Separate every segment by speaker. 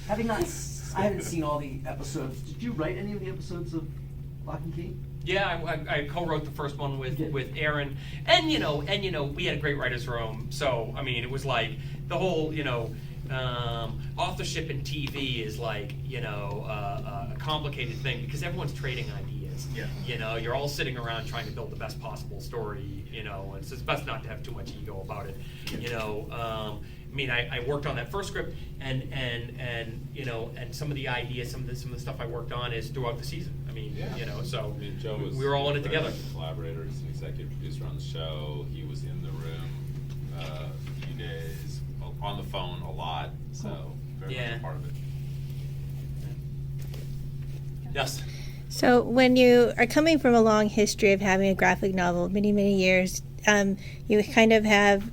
Speaker 1: I haven't seen all the episodes. Did you write any of the episodes of Locke and Key?
Speaker 2: Yeah, I co-wrote the first one with Aaron, and we had a great writers' room. So I mean, it was like the whole authorship in TV is like a complicated thing because everyone's trading ideas.
Speaker 3: Yeah.
Speaker 2: You're all sitting around trying to build the best possible story. And so it's best not to have too much ego about it. I mean, I worked on that first script, and some of the ideas, some of the stuff I worked on is throughout the season. I mean, so
Speaker 4: I mean, Joe was
Speaker 2: we were all in it together.
Speaker 4: Collaborator, he's an executive producer on the show. He was in the room a few days, on the phone a lot, so very much a part of it. Yes.
Speaker 5: So when you are coming from a long history of having a graphic novel, many, many years, you kind of have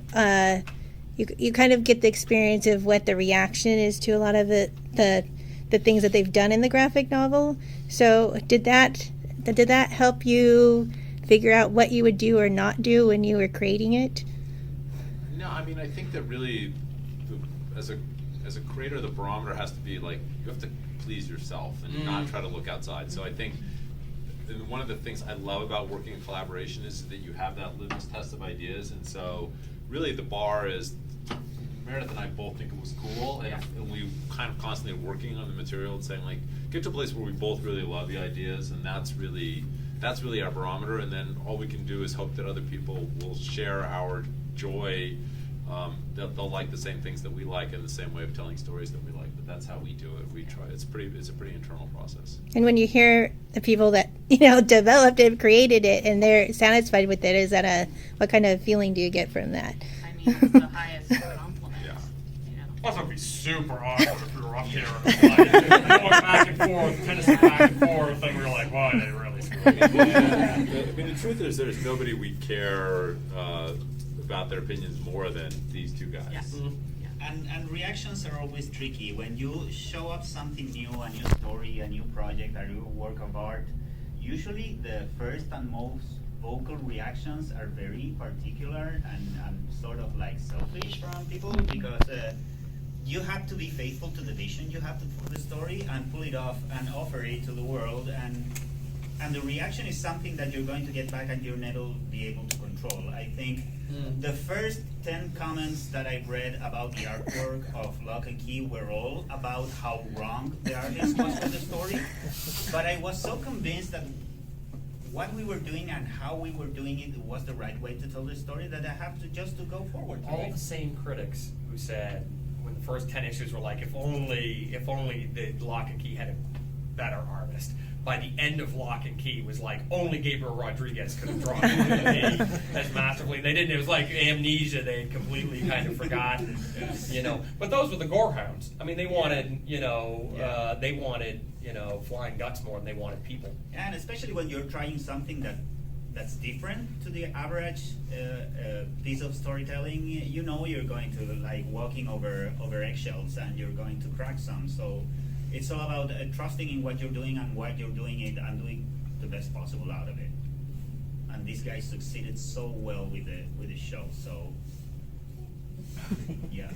Speaker 5: you kind of get the experience of what the reaction is to a lot of the things that they've done in the graphic novel. So did that help you figure out what you would do or not do when you were creating it?
Speaker 4: No, I mean, I think that really, as a creator, the barometer has to be like, you have to please yourself and not try to look outside. So I think one of the things I love about working in collaboration is that you have that litmus test of ideas, and so really the bar is, Meredith and I both think it was cool, and we kind of constantly working on the material and saying like, get to a place where we both really love the ideas, and that's really our barometer, and then all we can do is hope that other people will share our joy, that they'll like the same things that we like and the same way of telling stories that we like. But that's how we do it. We try. It's a pretty internal process.
Speaker 5: And when you hear the people that developed it, created it, and they're satisfied with it, what kind of feeling do you get from that?
Speaker 6: I mean, it's the highest compliment.
Speaker 4: Yeah.
Speaker 7: Also, it'd be super awkward if we were up here and like, going back and forth, tennis back and forth, and we were like, wow, they really screwed me.
Speaker 4: I mean, the truth is, there's nobody we care about their opinions more than these two guys.
Speaker 6: Yes.
Speaker 3: And reactions are always tricky. When you show up something new, a new story, a new project, a new work of art, usually the first and most vocal reactions are very particular and sort of like selfish from people, because you have to be faithful to the vision you have for the story and pull it off and offer it to the world, and the reaction is something that you're going to get back and you'll never be able to control. I think the first 10 comments that I read about the artwork of Locke and Key were all about how wrong the artist was with the story, but I was so convinced that what we were doing and how we were doing it was the right way to tell the story that I have to go forward.
Speaker 2: All the same critics who said when the first 10 issues were like, if only the Locke and Key had a better artist. By the end of Locke and Key was like, only Gabriel Rodriguez could have drawn it as masterfully. They didn't. It was like amnesia. They had completely kind of forgotten, But those were the gorehounds. I mean, they wanted, flying guts more than they wanted people.
Speaker 3: And especially when you're trying something that's different to the average piece of storytelling, you're going to like walking over eggshells and you're going to crack some. So it's all about trusting in what you're doing and why you're doing it and doing the best possible out of it. And these guys succeeded so well with the show. So yeah.